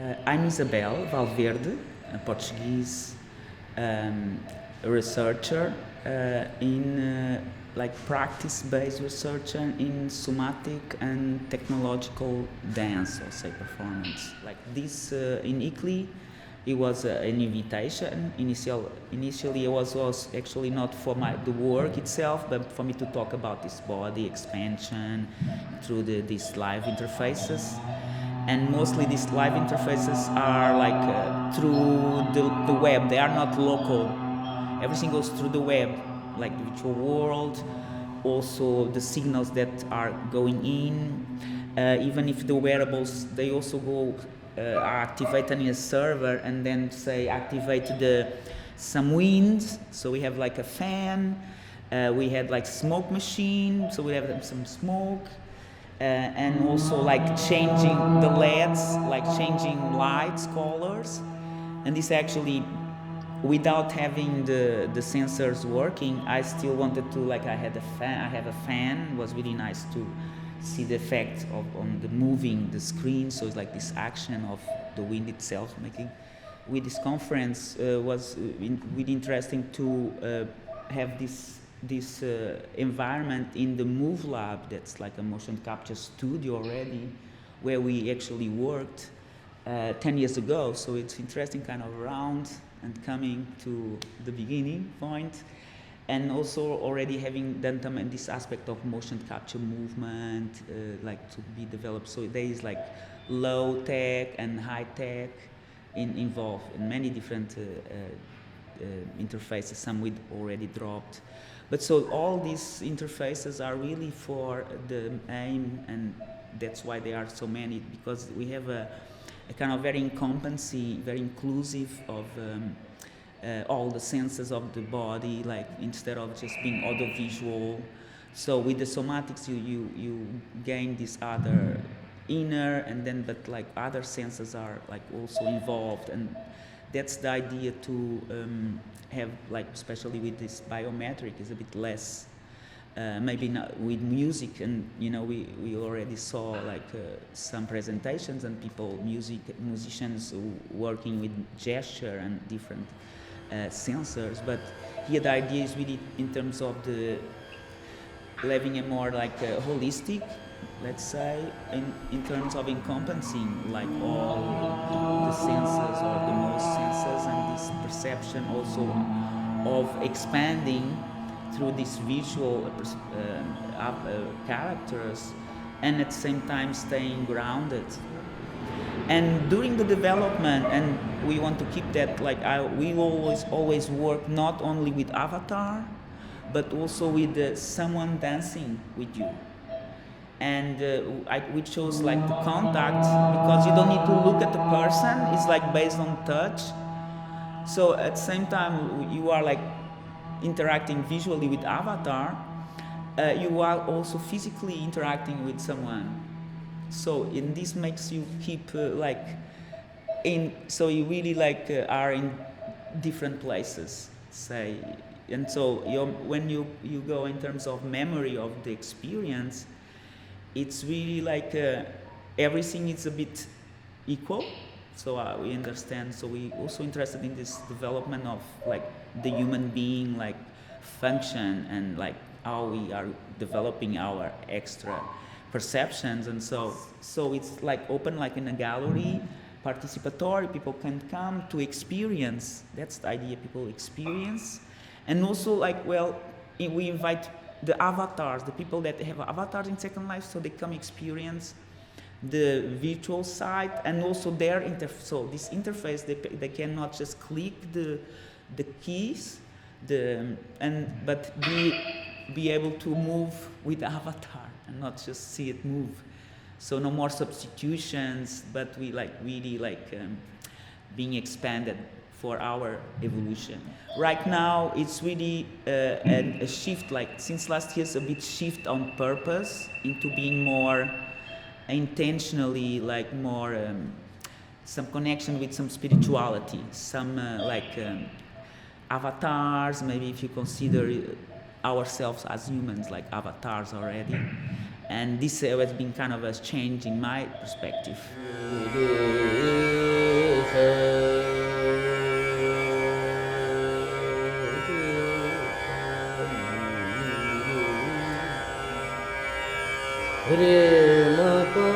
I'm Isabel Valverde, a Portuguese researcher in practice-based researcher in somatic and technological dance, or say performance. Like this in Italy, it was an invitation. Initially, it was actually not for the work itself, but for me to talk about this body expansion through these live interfaces. And mostly these live interfaces are through the web. They are not local. Everything goes through the web, like the virtual world. Also the signals that are going in. Even if the wearables, they also go are activated in a server and then say activate some winds. So we have like a fan. We had like smoke machine. So we have some smoke. And also like changing the LEDs, like changing lights, colors. And this actually, without having the sensors working, I still wanted to, I have a fan. It was really nice to see the effect on the moving the screen. So it's like this action of the wind itself making. With this conference was really interesting to have this environment in the Move Lab. That's like a motion capture studio already, where we actually worked 10 years ago. So it's interesting kind of around and coming to the beginning point, and also already having done this aspect of motion capture movement to be developed. So there is like low tech and high tech involved in many different interfaces, some we already dropped. But so all these interfaces are really for the aim, and that's why there are so many, because we have a kind of very incumbency, very inclusive of all the senses of the body, like instead of just being audiovisual. So with the somatics, you gain this other inner, and then but like other senses are like also involved, and that's the idea to have, like, especially with this biometric, is a bit less, maybe not with music. And we already saw some presentations and musicians working with gesture and different sensors. But here the idea is really in terms of having a more holistic, let's say, in terms of encompassing like all the senses, or the most senses, and this perception also of expanding through these visual characters, and at the same time staying grounded. And during the development, and we want to keep that, we always work not only with avatar, but also with someone dancing with you. And we chose the contact, because you don't need to look at the person. It's based on touch. So at the same time you are interacting visually with avatar, you are also physically interacting with someone. So this makes you keep so you really are in different places, say. And so when you go in terms of memory of the experience, it's really everything is a bit equal. So we understand. So we also interested in this development of the human being function, and how we are developing our extra perceptions. And so it's open, in a gallery, participatory. People can come to experience. That's the idea. People experience, and also we invite the avatars, the people that have avatars in Second Life, so they come experience the virtual side, and also their so this interface, they cannot just click the keys, but be able to move with the avatar and not just see it move. So no more substitutions, but we really being expanded for our evolution. Right now, it's really a shift, since last year, it's a bit shift on purpose into being more intentionally, more some connection with some spirituality, some avatars. Maybe if you consider ourselves as humans avatars already, and this has been kind of a change in my perspective. Re ma pa